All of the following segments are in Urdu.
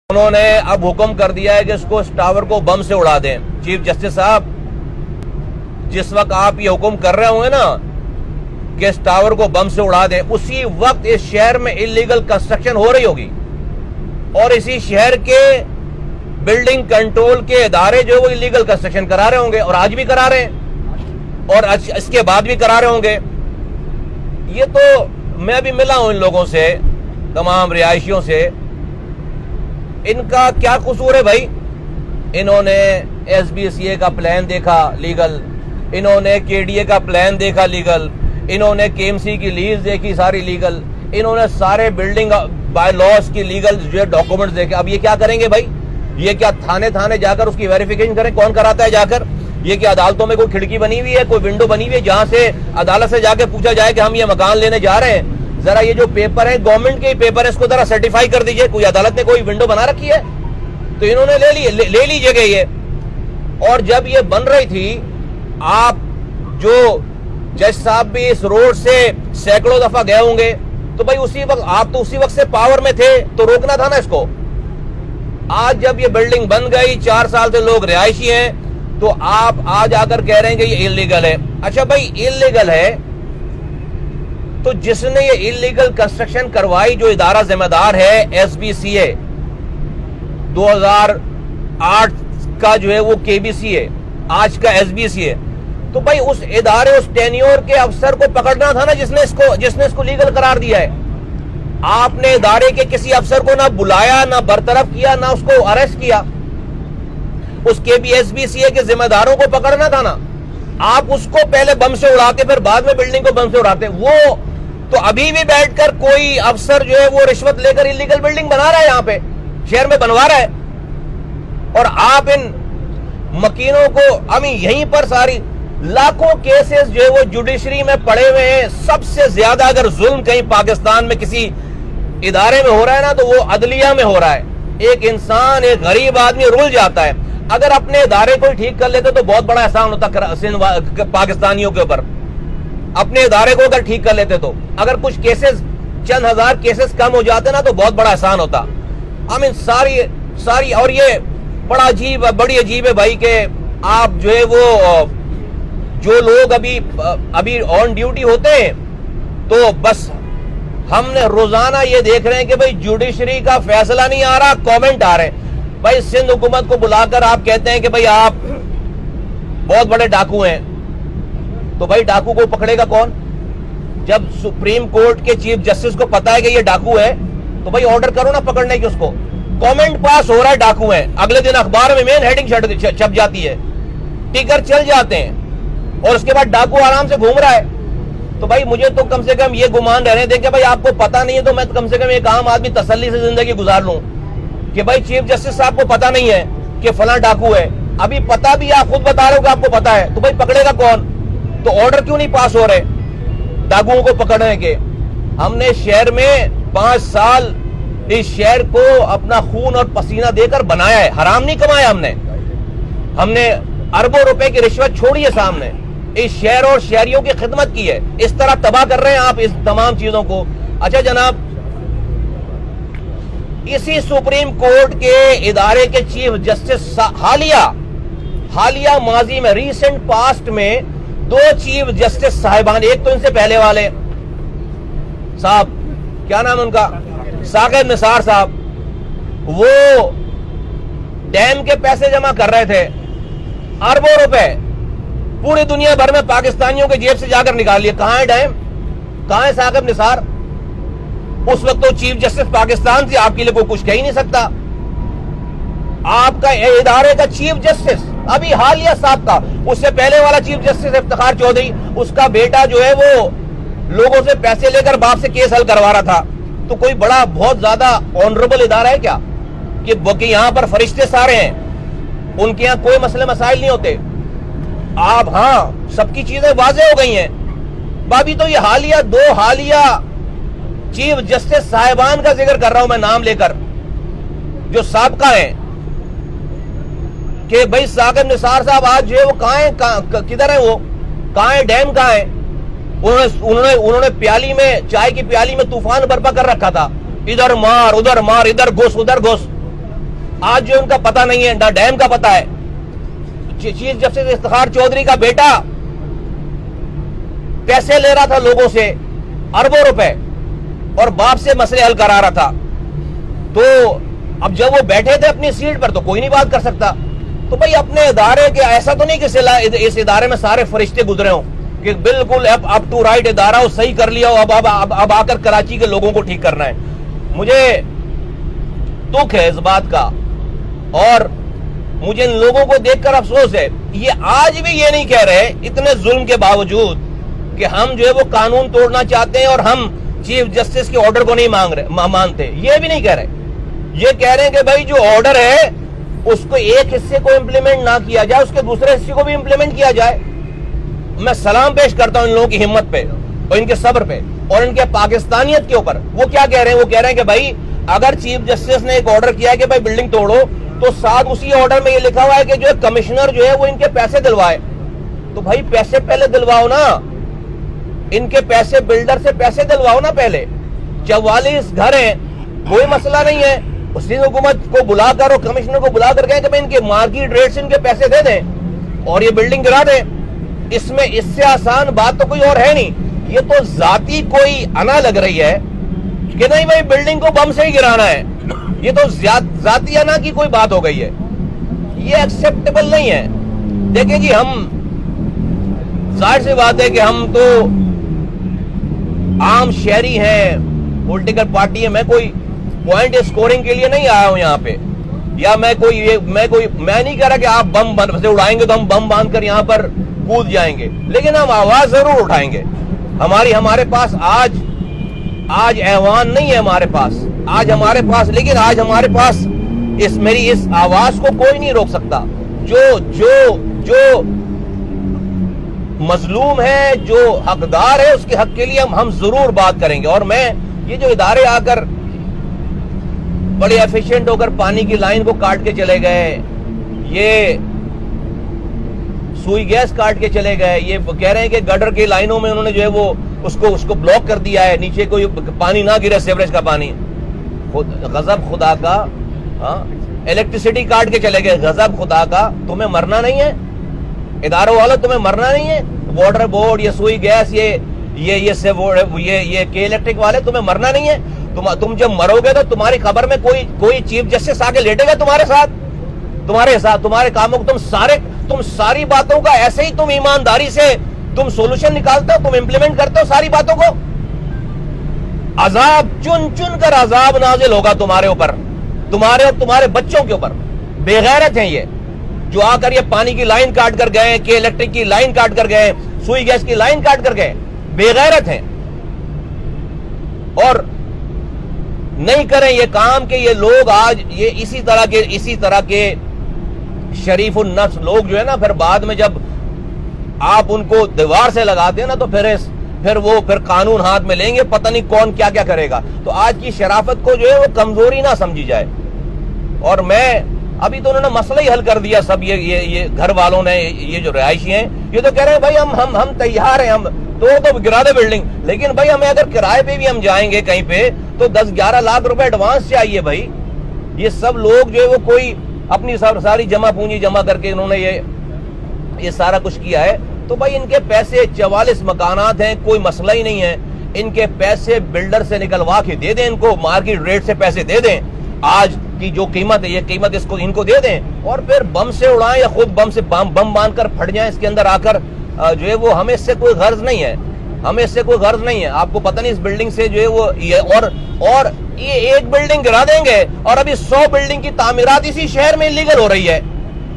انہوں نے اب حکم کر دیا ہے کہ اس کو اس ٹاور کو بم سے اڑا دیں. چیف جسٹس صاحب, جس وقت آپ یہ حکم کر رہے ہوں گے نا کہ اس ٹاور کو بم سے اڑا دیں, اسی وقت اس شہر میں انلیگل کنسٹرکشن ہو رہی ہوگی اور اسی شہر کے بلڈنگ کنٹرول کے ادارے جو وہ انلیگل کنسٹرکشن کرا رہے ہوں گے, اور آج بھی کرا رہے ہیں اور اس کے بعد بھی کرا رہے ہوں گے. یہ تو میں بھی ملا ہوں ان لوگوں سے, تمام رہائشیوں سے. ان کا کیا قصور ہے بھائی؟ انہوں نے ایس بی سی اے کا پلان دیکھا لیگل, انہوں نے کے ڈی اے کا پلان دیکھا لیگل, انہوں نے کے ایم سی کی لیز دیکھی ساری لیگل, انہوں نے سارے بلڈنگ بائی لاس کی لیگل جو ڈاکومنٹس دیکھے. اب یہ کیا کریں گے بھائی؟ یہ کیا تھانے جا کر اس کی ویریفیکیشن کریں؟ کون کراتا ہے جا کر؟ یہ کہ عدالتوں میں کوئی کھڑکی بنی ہوئی ہے, کوئی ونڈو بنی ہوئی ہے جہاں سے عدالت سے جا کے پوچھا جائے کہ ہم یہ مکان لینے جا رہے ہیں, ذرا یہ جو پیپر ہے گورنمنٹ کے پیپر ہے اس کو ذرا سرٹیفائی کر دیجئے. کوئی عدالت نے کوئی ونڈو بنا رکھی ہے؟ تو انہوں نے لے لیجئے گا یہ. اور جب یہ بن رہی تھی, آپ جو جج صاحب بھی اس روڈ سے سینکڑوں دفعہ گئے ہوں گے, تو بھائی اسی وقت آپ تو اسی وقت سے پاور میں تھے تو روکنا تھا نا اس کو. آج جب یہ بلڈنگ بن گئی, 4 سال سے لوگ رہائشی ہیں, تو آپ آج آ کر کہہ رہے ہیں کہ یہ انلیگل ہے. اچھا بھائی انلیگل ہے تو جس نے یہ انلیگل کنسٹرکشن کروائی, جو ادارہ ذمہ دار ہے ایس بی سی اے 2008 کا جو ہے وہ کے بی سی ہے, آج کا ایس بی سی ہے, تو بھائی اس ادارے اس ٹینیور کے افسر کو پکڑنا تھا نا جس نے اس کو لیگل قرار دیا ہے. آپ نے ادارے کے کسی افسر کو نہ بلایا, نہ برطرف کیا, نہ اس کو اریسٹ کیا. اس کے بھی ایس بی سی اے کے ذمہ داروں کو پکڑنا تھا نا. آپ اس کو پہلے بم سے اڑاتے, پھر بعد میں بلڈنگ کو بم سے اڑاتے. وہ تو ابھی بھی بیٹھ کر کوئی افسر جو ہے وہ رشوت لے کر انلیگل بلڈنگ بنا رہا ہے, یہاں پہ شہر میں بنوا رہا ہے, اور آپ ان مکینوں کو ابھی یہیں پر ساری لاکھوں کیسز جو ہے وہ جوڈیشری میں پڑے ہوئے ہیں. سب سے زیادہ اگر ظلم کہیں پاکستان میں کسی ادارے میں ہو رہا ہے نا تو وہ عدلیہ میں ہو رہا ہے. ایک انسان, ایک غریب آدمی رل جاتا ہے. اگر اپنے ادارے کو ٹھیک کر لیتے تو بہت بڑا احسان ہوتا پاکستانیوں کے اوپر. اپنے ادارے کو اگر ٹھیک کر لیتے تو اگر کچھ کیسز, چند ہزار کیسز کم ہو جاتے نا تو بہت بڑا احسان ہوتا. ساری اور یہ بڑا بڑی عجیب ہے بھائی کہ آپ جو ہے وہ جو لوگ ابھی آن ڈیوٹی ہوتے ہیں تو بس ہم نے روزانہ یہ دیکھ رہے ہیں کہ بھائی جوڈیشری کا فیصلہ نہیں آ رہا, کامنٹ آ رہے ہیں. بھائی سندھ حکومت کو بلا کر آپ کہتے ہیں کہ بھائی آپ بہت بڑے ڈاکو ہیں, تو بھائی ڈاکو کو پکڑے گا کون؟ جب سپریم کورٹ کے چیف جسٹس کو پتا ہے کہ یہ ڈاکو ہے تو بھائی آرڈر کرو نا پکڑنے کی اس کو. کامنٹ پاس ہو رہا ہے ڈاکو ہیں, اگلے دن اخبار میں مین ہیڈنگ چھپ جاتی ہے, ٹکر چل جاتے ہیں, اور اس کے بعد ڈاکو آرام سے گھوم رہا ہے. تو بھائی مجھے تو کم سے کم یہ گمان رہنے دیں کہ بھائی آپ کو پتا نہیں ہے, تو میں کم سے کم ایک عام آدمی تسلی سے زندگی گزار لوں کہ بھائی چیف جسٹس صاحب کو پتا نہیں ہے کہ فلاں ڈاکو ہے. ابھی پتا بھی آپ خود بتا رہے ہو کہ آپ کو پتا ہے, تو بھائی پکڑے گا کون؟ تو آرڈر کیوں نہیں پاس ہو رہے ڈاکوؤں کو پکڑنے کے؟ ہم نے شہر میں 5 سال اس شہر کو اپنا خون اور پسینہ دے کر بنایا ہے, حرام نہیں کمایا ہم نے اربوں روپے کی رشوت چھوڑی ہے سامنے, اس شہر اور شہریوں کی خدمت کی ہے. اس طرح تباہ کر رہے ہیں آپ اس تمام چیزوں کو. اچھا جناب, اسی سپریم کورٹ کے ادارے کے چیف جسٹس حالیہ ماضی میں, ریسنٹ پاسٹ میں 2 چیف جسٹس صاحبان, ایک تو ان سے پہلے والے صاحب, کیا نام ان کا, ثاقب نثار صاحب, وہ ڈیم کے پیسے جمع کر رہے تھے, اربوں روپے پوری دنیا بھر میں پاکستانیوں کے جیب سے جا کر نکال لیے. کہاں ہے ڈیم, کہاں ہے ثاقب نثار؟ اس وقت تو چیف جسٹس پاکستان سے, آپ کے لیے کوئی کچھ کہہ ہی نہیں سکتا. آپ کا ادارے کا چیف جسٹس ابھی حالیہ صاحب کا, اس سے پہلے والا چیف جسٹس افتخار چودھری, اس کا بیٹا جو ہے وہ لوگوں سے پیسے لے کر باپ سے کیس حل کروا رہا تھا. تو کوئی بڑا بہت زیادہ آنریبل ادارہ ہے کیا کہ یہاں پر فرشتے سارے ہیں, ان کے یہاں کوئی مسئلے مسائل نہیں ہوتے؟ آپ ہاں سب کی چیزیں واضح ہو گئی ہیں. بابی تو یہ 2 حالیہ چیف جسٹس صاحبان کا ذکر کر رہا ہوں میں نام لے کر, جو سابقہ ہیں, کہ بھائی ثاقب نثار صاحب آج جو ہے وہ کہاں ہیں, کدھر ہیں وہ, کہاں ہیں, ڈیم کہاں ہیں؟ انہوں نے پیالی میں, چائے کی پیالی میں طوفان برپا کر رکھا تھا, ادھر مار ادھر مار, ادھر گھس ادھر گھس. آج جو ان کا پتہ نہیں ہے نہ ڈیم کا پتہ ہے. چیف جسٹس افتخار چودھری کا بیٹا پیسے لے رہا تھا لوگوں سے اربوں روپے اور باپ سے مسئلے حل کرا رہا تھا. تو اب جب وہ بیٹھے تھے اپنی سیٹ پر تو کوئی نہیں بات کر سکتا. تو بھائی اپنے ادارے کے ایسا تو نہیں کہ اس ادارے میں سارے فرشتے گزرے ہوں کہ بالکل اپ ٹو رائٹ ادارہ ہو, صحیح کر لیا ہو, اب آ کر کراچی کے لوگوں کو ٹھیک کرنا ہے. مجھے دکھ ہے اس بات کا اور مجھے ان لوگوں کو دیکھ کر افسوس ہے. یہ آج بھی یہ نہیں کہہ رہے اتنے ظلم کے باوجود کہ ہم جو ہے وہ قانون توڑنا چاہتے ہیں اور ہم چیف جسٹس کے آرڈر کو نہیں مانتے. یہ بھی نہیں کہہ رہے. یہ کہہ رہے ہیں کہ بھائی جو آرڈر ہے اس کو ایک حصے کو امپلیمنٹ نہ کیا جائے, اس کے دوسرے حصے کو بھی امپلیمنٹ کیا جائے. میں سلام پیش کرتا ہوں ان لوگوں کی ہمت پہ اور ان کے صبر پہ اور ان کے پاکستانیت کے اوپر. وہ کیا کہہ رہے ہیں؟ وہ کہہ رہے ہیں کہ بھائی اگر چیف جسٹس نے ایک آرڈر کیا ہے کہ بھائی بلڈنگ توڑو تو ساتھ اسی آرڈر میں یہ لکھا ہوا ہے کہ جو کمشنر جو ہے وہ ان کے پیسے دلوائے. تو بھائی پیسے پہلے دلواؤ نا, ان کے پیسے بلڈر سے پیسے دلواؤ نا پہلے. 44 گھر ہیں, کوئی مسئلہ نہیں ہے. اس نے حکومت کو بلا کر اور کمشنر کو بلا کر کہیں کہ ان کے مارکیٹ ریٹ سے ان کے پیسے دے دیں اور یہ بلڈنگ گرا دیں. اس میں اس سے آسان بات تو کوئی اور ہے نہیں. یہ تو ذاتی کوئی انا لگ رہی ہے کہ نہیں بھائی بلڈنگ کو بم سے ہی گرانا ہے. یہ تو ذاتی انا کی کوئی بات ہو گئی ہے. یہ ایکسیپٹیبل نہیں ہے. دیکھیں جی, ہم ظاہر سی بات ہے کہ ہم تو عام شہری ہیں, پولیٹیکل پارٹی ہے. میں کوئی پوائنٹ اسکورنگ کے لیے نہیں آیا ہوں یہاں پہ, یا میں نہیں کہہ رہا کہ آپ بم سے اڑائیں گے تو ہم بم باندھ کر یہاں پر کود جائیں گے, لیکن ہم آواز ضرور اٹھائیں گے. ہمارے پاس آج ایوان نہیں ہے ہمارے پاس, لیکن آج ہمارے پاس میری اس آواز کو کوئی نہیں روک سکتا. جو مظلوم ہے, جو حقدار ہے, اس کے حق کے لیے ہم ضرور بات کریں گے. اور میں یہ جو ادارے آ کر بڑے ایفیشینٹ ہو کر پانی کی لائن کو کاٹ کے چلے گئے, یہ سوئی گیس کاٹ کے چلے گئے, یہ کہہ رہے ہیں کہ گٹر کی لائنوں میں انہوں نے جو ہے وہ اس کو بلاک کر دیا ہے, نیچے کوئی پانی نہ گرے, سیوریج کا پانی. غضب خدا کا. الیکٹریسٹی کاٹ کے چلے گئے, غضب خدا کا. تمہیں مرنا نہیں ہے اداروں والوں, تمہیں مرنا نہیں ہے. واٹر بورڈ, یہ سوئی گیس, یہ کے الیکٹرک والے, تمہیں مرنا نہیں ہے. تم جب مرو گے تو تمہاری خبر میں کوئی چیف جسٹس آ کے لیٹے گا تمہارے ساتھ تمہارے کاموں کو, تم ساری باتوں کا ایسے ہی تم ایمانداری سے تم سولوشن نکالتے ہو, تم امپلیمنٹ کرتے ہو ساری باتوں کو. عذاب چن کر عذاب نازل ہوگا تمہارے اوپر, تمہارے اور تمہارے بچوں کے اوپر. بے غیرت ہیں یہ جو آ کر یہ پانی کی لائن کاٹ کر گئے, کہ الیکٹرک کی لائن کاٹ کر گئے, سوئی گیس کی لائن کاٹ کر گئے. بے غیرت ہیں. اور نہیں کریں یہ کام کہ یہ لوگ آج یہ اسی طرح کے شریف النفس لوگ جو ہے نا, پھر بعد میں جب آپ ان کو دیوار سے لگاتے ہیں نا تو پھر قانون ہاتھ میں لیں گے, پتہ نہیں کون کیا کیا گا. تو آج کی شرافت کو جو ہے وہ کمزوری نہ سمجھی جائے. اور میں ابھی تو انہوں نے مسئلہ ہی حل کر دیا سب. یہ گھر والوں نے, یہ جو رہائشی ہیں, یہ تو کہہ رہے ہیں بھائی ہم تیار ہیں, ہم تو گرا دے بلڈنگ, لیکن بھائی ہمیں اگر کرائے پہ بھی ہم جائیں گے کہیں پہ تو 10-11 لاکھ روپے ایڈوانس چاہیے بھائی. یہ سب لوگ جو ہے وہ کوئی اپنی ساری جمع پونجی جمع کر کے انہوں نے یہ سارا کچھ کیا ہے. تو بھائی ان کے پیسے 44 مکانات ہیں, کوئی مسئلہ ہی نہیں ہے. ان کے پیسے بلڈر سے نکلوا کے دے دیں, ان کو مارکیٹ ریٹ سے پیسے دے دیں. آج کی جو قیمت ہے یہ قیمت ان کو دے دیں, اور پھر بم سے اڑائیں یا خود بم باندھ کر پھٹ جائیں اس کے اندر آ کر. جو ہے وہ ہمیں اس سے کوئی غرض نہیں ہے. آپ کو پتہ نہیں اس بلڈنگ سے جو ہے وہ اور یہ ایک بلڈنگ گرا دیں گے اور ابھی 100 بلڈنگ کی تعمیرات اسی شہر میں انلیگل ہو رہی ہے.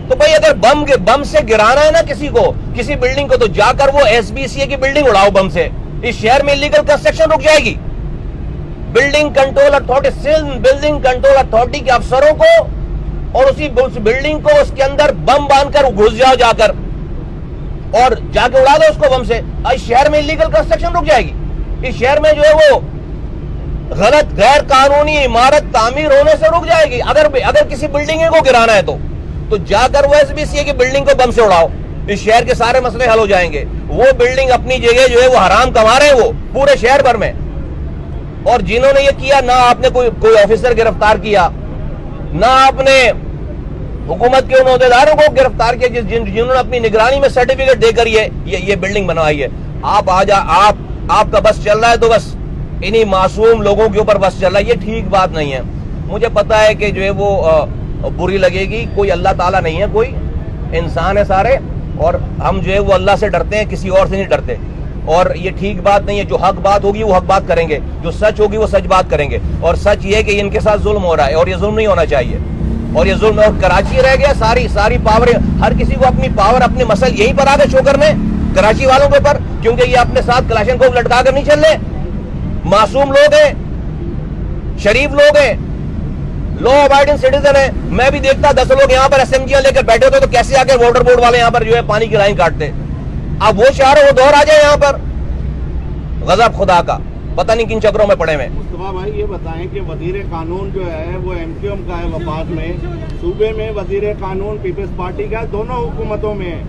تو بھائی اگر بم سے گرانا ہے نا کسی بلڈنگ کو, تو جا کر وہ SBCA کی بلڈنگ اڑاؤ بم سے. اس شہر میں انلیگل کنسٹرکشن رک جائے گی. بلڈنگ کنٹرول اتھارٹی کے افسروں کو اور اسی بلڈنگ کو اس کے اندر بم باندھ کر گھس جاؤ جا کر اور جا کے اڑا دو اس کو بم سے. اس شہر میں انلیگل کنسٹرکشن رک جائے گی. اس شہر میں جو ہے وہ غلط غیر قانونی عمارت تعمیر ہونے سے رک جائے گی. اگر کسی بلڈنگ کو گرانا ہے تو جا کر وہ SBCA کی بلڈنگ کو بم سے اڑاؤ. اس شہر کے سارے مسئلے حل ہو جائیں گے. وہ بلڈنگ اپنی جگہ جو ہے وہ حرام کما رہے ہیں وہ پورے شہر بھر میں. اور جنہوں نے یہ کیا, نہ آپ نے کوئی آفیسر گرفتار کیا, نہ آپ نے حکومت کے ان عہدیداروں کو گرفتار کیا جنہوں نے اپنی نگرانی میں سرٹیفکیٹ دے کر یہ بلڈنگ بنوائی ہے. آپ کا بس چل رہا ہے تو بس انہی معصوم لوگوں کے اوپر بس چل رہا ہے. یہ ٹھیک بات نہیں ہے. مجھے پتا ہے کہ جو ہے وہ بری لگے گی. کوئی اللہ تعالیٰ نہیں ہے, کوئی انسان ہے سارے, اور ہم جو ہے وہ اللہ سے ڈرتے ہیں, کسی اور سے نہیں ڈرتے. اور یہ ٹھیک بات نہیں ہے. جو حق بات ہوگی وہ حق بات کریں گے, جو سچ ہوگی وہ سچ بات کریں گے. اور سچ یہ ہے کہ ان کے ساتھ ظلم ہو رہا ہے, اور یہ ظلم نہیں ہونا چاہیے. اور یہ ظلم, اور کراچی رہ گیا ساری پاور, ہر کسی کو اپنی پاور, اپنے مسئلے یہیں پر آ گئے شو کرنے کراچی والوں کے اوپر, کیونکہ یہ اپنے ساتھ کلاشن کو لٹکا کر نہیں چل رہے. معصوم لوگ ہیں, شریف لوگ ہیں, لا ابائڈنگ سٹیزن ہیں. میں بھی دیکھتا 10 لوگ یہاں پر SMG لے کر بیٹھے ہوتے تو کیسے آ کے واٹر بورڈ والے یہاں پر جو ہے پانی کی لائن کاٹتے. اب وہ شہر وہ دور آ جائے یہاں پر, غضب خدا کا پتہ نہیں کن چکروں میں پڑے ہوئے. مصطفیٰ بھائی یہ بتائیں کہ وزیر قانون جو ہے وہ MQM کا ہے وفاق میں, صوبے میں وزیر قانون پیپلز پارٹی کا ہے, دونوں حکومتوں میں ہے.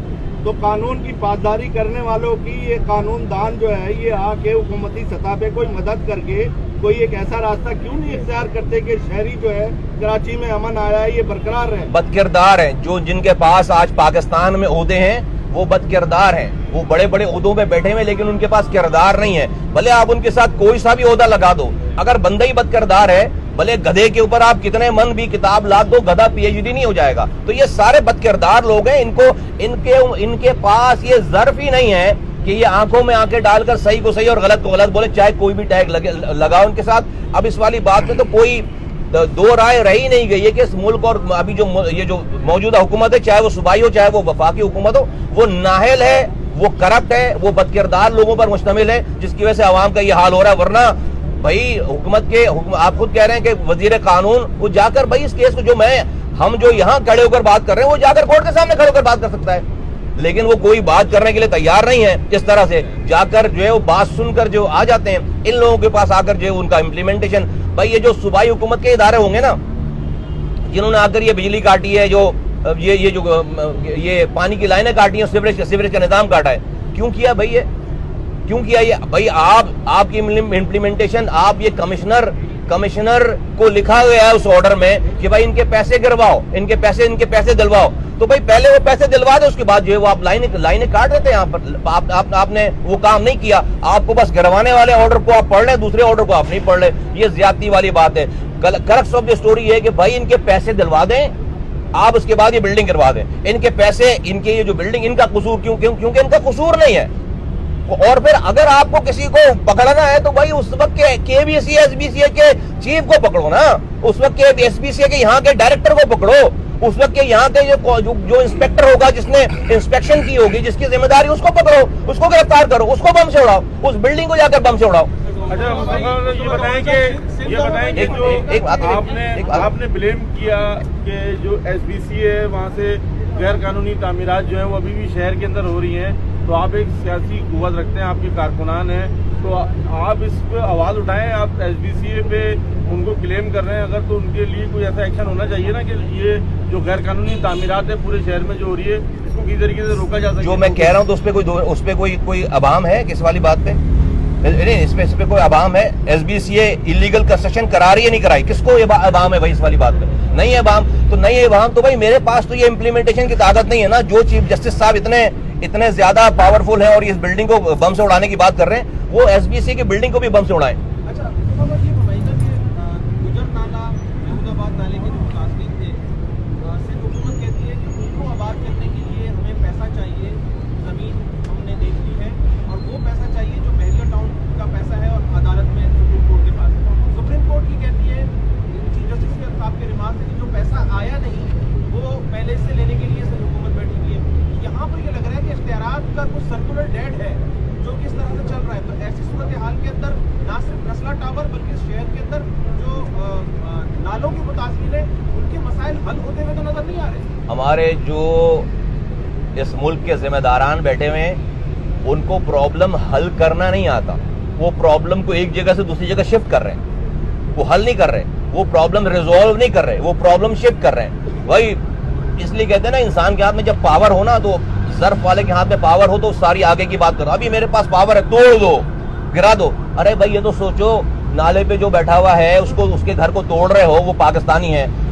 تو قانون کی پاسداری کرنے والوں کی یہ قانون دان جو ہے یہ آ کے حکومتی سطح پہ کوئی مدد کر کے کوئی ایک ایسا راستہ کیوں نہیں اختیار کرتے کہ شہری جو ہے کراچی میں امن آیا ہے یہ برقرار رہے. بد کردار ہیں جن کے پاس آج پاکستان میں عہدے ہیں, وہ بد کردار ہیں. وہ بڑے بڑے عہدوں میں بیٹھے ہوئے لیکن ان کے پاس کردار نہیں ہے. بھلے آپ ان کے ساتھ کوئی سا بھی عہدہ لگا دو, اگر بندہ ہی بد کردار ہے, بھلے گدھے کے اوپر آپ کتنے من بھی کتاب لاکھ دو, گدھا PhD نہیں ہو جائے گا. تو یہ سارے بد کردار لوگ ہیں. ان کے پاس یہ ظرف ہی نہیں ہے کہ یہ آنکھوں میں آنکھیں ڈال کر صحیح کو صحیح اور غلط کو غلط بولے, چاہے کوئی بھی ٹیگ لگاؤ ان کے ساتھ. اب اس والی بات میں تو کوئی دو رائے رہی نہیں گئی ہے کہ اس ملک اور ابھی یہ جو موجودہ حکومت ہے, چاہے وہ صوبائی ہو چاہے وہ وفاقی حکومت ہو, وہ نااہل ہے, وہ کرپٹ ہے, وہ بد کردار لوگوں پر مشتمل ہے, جس کی وجہ سے عوام کا یہ حال ہو رہا ہے. ورنہ بھائی آپ خود کہہ رہے ہیں کہ وزیر قانون وہ جا کر بھائی اس کیس کو ہم جو یہاں کھڑے ہو کر بات کر رہے ہیں وہ جا کر کورٹ کے سامنے کھڑے ہو کر بات کر سکتا ہے, لیکن وہ کوئی بات کرنے کے لیے تیار نہیں ہے. اس طرح سے جا کر جو ہے وہ بات سن کر جو آ جاتے ہیں, ان لوگوں کے پاس آ کر جو ہے ان کا امپلیمنٹیشن. بھائی یہ جو صوبائی حکومت کے ادارے ہوں گے نا, جنہوں نے آ کر یہ بجلی کاٹی ہے, جو یہ پانی کی لائنیں کاٹی ہیں, سیوریج کا نظام کاٹا ہے, کیوں کیا بھائی یہ کیوں کیا یہ؟ بھائی آپ کی امپلیمنٹیشن, آپ یہ کمشنر کو لکھا گیا ہے اس آرڈر میں کہ بھائی ان کے پیسے گرواؤ, ان کے پیسے دلواؤ. تو بھائی پہلے وہ پیسے دلوا دے, اس کے بعد جو ہے وہ آپ لائنیں کاٹ دیتے ہیں. یہاں پر آپ نے وہ کام نہیں کیا. آپ کو بس گروانے والے آرڈر کو آپ پڑھ لیں, دوسرے آرڈر کو آپ نہیں پڑھ لیں. یہ زیادتی والی بات ہے. کرکس آف دی اسٹوری یہ ہے کہ بھائی ان کے پیسے دلوا دیں, آپ اس کے بعد یہ بلڈنگ کروا دیں. ان کے پیسے, ان کے یہ جو بلڈنگ, ان کا قصور کیونکہ ان کا قصور نہیں ہے. اور پھر اگر آپ کو کسی کو پکڑنا ہے تو بھائی اس وقت KBC SBCA کے چیف کو پکڑو نا, اس وقت کے SBCA کے یہاں کے ڈائریکٹر کو پکڑو, اس وقت کے یہاں کے جو انسپیکٹر ہوگا جس نے انسپیکشن کی ہوگی, جس کی ذمہ داری, اس کو پکڑو, اس کو گرفتار کرو, اس کو بم سے اڑاؤ, اس بلڈنگ کو جا کر بم سے اڑاؤ. آپ نے بلیم کیا کہ جو SBCA ہے وہاں سے غیر قانونی تعمیرات جو ہیں وہ ابھی بھی شہر کے اندر ہو رہی ہیں. تو آپ ایک سیاسی قوت رکھتے ہیں, آپ کے کارکنان ہیں, تو آپ اس پہ آواز اٹھائیں. آپ SBCA پہ ان کو کلیم کر رہے ہیں, اگر تو ان کے لیے کوئی ایسا ایکشن ہونا چاہیے نا کہ یہ جو غیر قانونی تعمیرات ہے پورے شہر میں جو ہو رہی ہے اس کو کسی طریقے سے روکا جا سکے. جو میں کہہ رہا ہوں تو اس پہ کوئی عوام ہے کس والی بات پہ؟ نہیں, اس پہ کوئی عوام ہے؟ SBCA ایلیگل کنسٹرکشن کرا رہی ہے نہیں کرائی, کس کو یہ عوام ہے بھائی اس والی بات پہ؟ نہیں ہے عوام. تو نہیں ہے عوام تو بھائی میرے پاس تو یہ امپلیمنٹیشن کی طاقت نہیں ہے نا. جو چیف جسٹس صاحب اتنے زیادہ پاورفل ہیں اور اس بلڈنگ کو بم سے اڑانے کی بات کر رہے ہیں, وہ SBCA کی بلڈنگ کو بھی بم سے اڑائیں. سرکولر ڈیڈ ہے جو کس طرح سے چل رہا ہے. تو ایسی صورتحال کے اندر نہ صرف نسلہ ٹاور بلکہ شہر کے اندر جو نالوں کی متاثرین ہے ان کے مسائل حل ہوتے ہوئے تو نظر نہیں آ رہے. ہمارے جو اس ملک کے ذمہ داران بیٹھے ہوئے ہیں ان کو پرابلم حل کرنا نہیں آتا. وہ پرابلم کو ایک جگہ سے دوسری جگہ شفٹ کر رہے ہیں, وہ حل نہیں کر رہے, وہ پرابلم ریزولو نہیں کر رہے, وہ پرابلم شفٹ کر رہے ہیں. وہی اس لیے کہتے ہیں نا انسان کے ہاتھ میں جب پاور ہو نا, تو ظرف والے کے ہاتھ میں پاور ہو تو ساری آگے کی بات کرو. ابھی میرے پاس پاور ہے, توڑ دو, گرا دو. ارے بھائی یہ تو سوچو, نالے پہ جو بیٹھا ہوا ہے اس کے گھر کو توڑ رہے ہو, وہ پاکستانی ہے.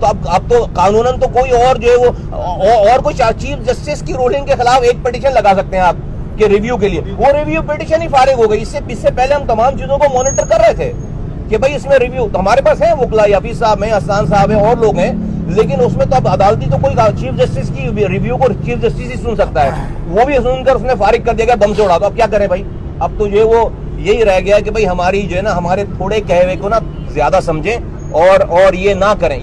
تو اب تو قانوناً تو کوئی اور جو ہے وہ اور کوئی چیف جسٹس کی رولنگ کے خلاف ایک پٹیشن لگا سکتے ہیں آپ کے ریویو کے لیے. وہ ریویو پٹیشن ہی فارغ ہو گئی. اس سے پہلے ہم تمام چیزوں کو مانیٹر کر رہے تھے کہ بھائی اس میں ریویو تو ہمارے پاس ہے, وکلا حفیظ صاحب ہیں, حسان صاحب ہیں, اور لوگ ہیں, لیکن اس میں تو اب عدالتی تو کوئی چیف جسٹس کی ریویو کو چیف جسٹس ہی سن سکتا ہے. وہ بھی سن کر اس نے فارغ کر دیا گیا, بم سے اڑا. تو اب کیا کریں بھائی, اب تو جو ہے وہ یہی رہ گیا کہ بھائی ہماری جو ہے نا ہمارے تھوڑے کہے ہوئے کو نا زیادہ سمجھیں اور یہ نہ کریں.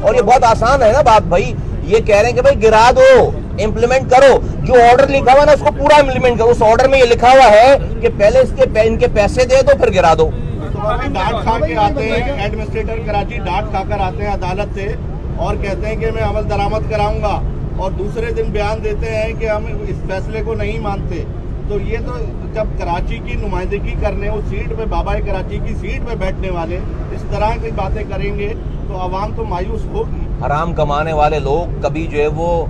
اور یہ بہت آسان ہے نا بات بھائی, یہ کہہ رہے ہیں کہ بھائی گرا دو, امپلیمنٹ کرو. جو آرڈر لکھا ہوا نا اس کو پورا امپلیمنٹ کرو. اس آرڈر میں یہ لکھا ہوا ہے کہ پہلے ان کے پیسے دے دو پھر گرا دو. ڈانٹ کھا کے آتے ہیں ایڈمنسٹریٹر کراچی, ڈانٹ کھا کر آتے ہیں عدالت سے اور کہتے ہیں کہ میں عمل درآمد کراؤں گا, اور دوسرے دن بیان دیتے ہیں کہ ہم اس فیصلے کو نہیں مانتے. تو یہ تو جب کراچی کی نمائندگی کرنے اس سیٹ پہ, بابا کراچی کی سیٹ پہ بیٹھنے والے اس طرح کی باتیں کریں گے تو عوام تو مایوس ہوگی. حرام کمانے والے لوگ کبھی جو ہے وہ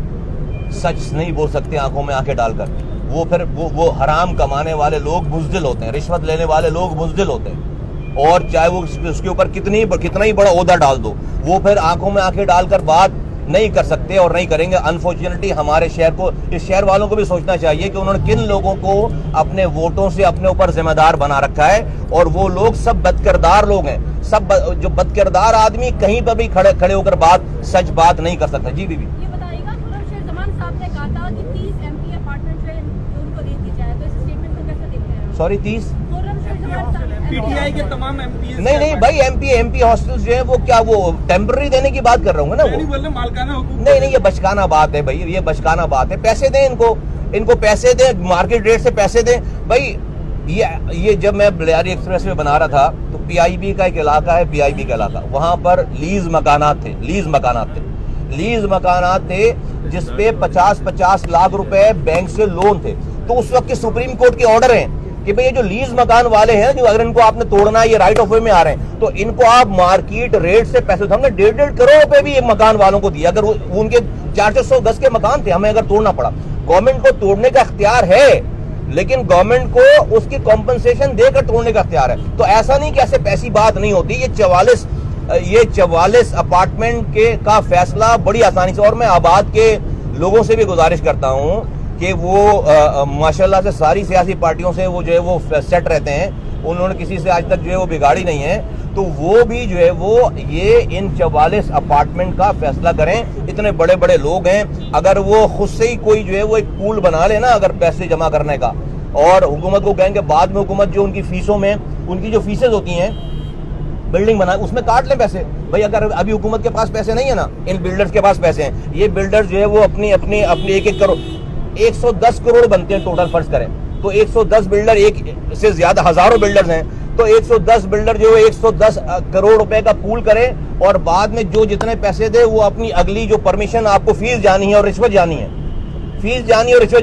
سچ نہیں بول سکتے آنکھوں میں آنکھیں ڈال کر. وہ پھر وہ حرام کمانے والے لوگ بزدل ہوتے ہیں, رشوت لینے والے لوگ بزدل ہوتے ہیں, اور چاہے وہ اس کے اوپر کتنا ہی بڑا عہدہ ڈال دو, وہ پھر آنکھوں میں آنکھیں ڈال کر بات نہیں کر سکتے اور نہیں کریں گے. انفارچونیٹلی ہمارے شہر کو, اس شہر والوں کو بھی سوچنا چاہیے کہ انہوں نے کن لوگوں کو اپنے ووٹوں سے اپنے اوپر ذمہ دار بنا رکھا ہے, اور وہ لوگ سب بدکردار لوگ ہیں. سب جو بدکردار آدمی کہیں پر بھی کھڑے ہو کر سچ بات نہیں کر سکتا. جی بی بی یہ بتائیے گا, خرم شیخ زمان صاحب نے کہا تھا کہ 30 MP اپارٹمنٹ جو ان کو دے دی جائے, تو اس اسٹیٹمنٹ کو کیسے دیکھتے ہیں؟ سوری 30 خرم شیخ زمان صاحب پی ٹی آئی کے تمام ایم پی نہیں بھائی, ایم پی ہاسٹلز جو ہیں وہ کیا وہ ٹیمپرری دینے کی بات کر رہا ہوں نا. وہ مالکانہ حقوق نہیں, یہ بچکانہ بات ہے بھائی, یہ بچکانہ بات ہے. پیسے دیں ان کو پیسے دیں, مارکیٹ ریٹ سے پیسے دیں بھائی. یہ جب میں بلیاری ایکسپریس میں بنا رہا تھا تو پی آئی بی کا ایک علاقہ ہے, پی آئی بی کا علاقہ, وہاں پر لیز مکانات تھے جس پہ 50 لاکھ روپے بینک سے لون تھے. تو اس وقت کے سپریم کورٹ کے آرڈر ہیں کہ بھئی یہ جو لیز مکان والے ہیں, جو اگر ان کو آپ نے توڑنا ہے, یہ رائٹ آف وے میں آ رہے ہیں, تو ان کو آپ مارکیٹ ریٹ سے پیسے. ہم نے 1.5 کروڑ روپے بھی مکان والوں کو دیا. اگر ان کے 400 گز کے مکان تھے, ہمیں اگر توڑنا پڑا. گورنمنٹ کو توڑنے کا اختیار ہے, لیکن گورنمنٹ کو اس کی کمپنسیشن دے کر توڑنے کا اختیار ہے. تو ایسا نہیں کہ ایسے پیسی بات نہیں ہوتی. یہ 44 اپارٹمنٹ کا فیصلہ بڑی آسانی سے, اور میں آباد کے لوگوں سے بھی گزارش کرتا ہوں کہ وہ ماشاءاللہ سے ساری سیاسی پارٹیوں سے وہ جو ہے وہ سیٹ رہتے ہیں, انہوں نے کسی سے آج تک جو ہے وہ بگاڑی نہیں ہے. تو وہ بھی جو ہے وہ یہ ان 44 اپارٹمنٹ کا فیصلہ کریں. اتنے بڑے بڑے لوگ ہیں, اگر وہ خود سے ہی کوئی جو ہے وہ ایک پول بنا لے نا اگر پیسے جمع کرنے کا, اور حکومت کو کہیں کہ بعد میں حکومت جو ان کی فیسوں میں ان کی جو فیسز ہوتی ہیں بلڈنگ بنا اس میں کاٹ لیں پیسے. بھائی اگر ابھی حکومت کے پاس پیسے نہیں ہے نا, ان بلڈرز کے پاس پیسے ہیں. یہ بلڈرز جو ہے وہ اپنی 1 کروڑ 110 کروڑ بنتے ہیں ٹوٹل, فرض کریں تو 110 بلڈر, ایک سے زیادہ ہزاروں بلڈرز ہیں, تو 110 بلڈر جو ہے 110 کروڑ روپے کا پول کرے, اور بعد میں جو جتنے پیسے دے وہ اپنی اگلی جو پرمیشن آپ کو فیس جانی ہے اور رشوت جانی ہے,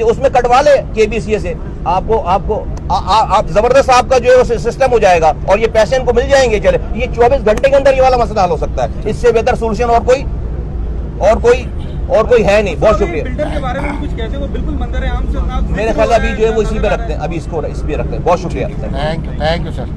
اس میں کٹوا لے کے بی سی اے سے. آپ زبردست آپ کا جو ہے سسٹم ہو جائے گا, اور یہ پیسے ان کو مل جائیں گے. چلے یہ 24 گھنٹے کے اندر یہ والا مسئلہ حل ہو سکتا ہے. اس سے بہتر سولوشن اور کوئی ہے نہیں. بہت شکریہ. بلڈر کے بارے میں کچھ کہتے ہیں, وہ بالکل منظر عام سے میرے خیال ابھی جو ہے وہ اسی پہ رکھتے ہیں, ابھی اس پہ رکھتے ہیں. بہت شکریہ. Thank you sir.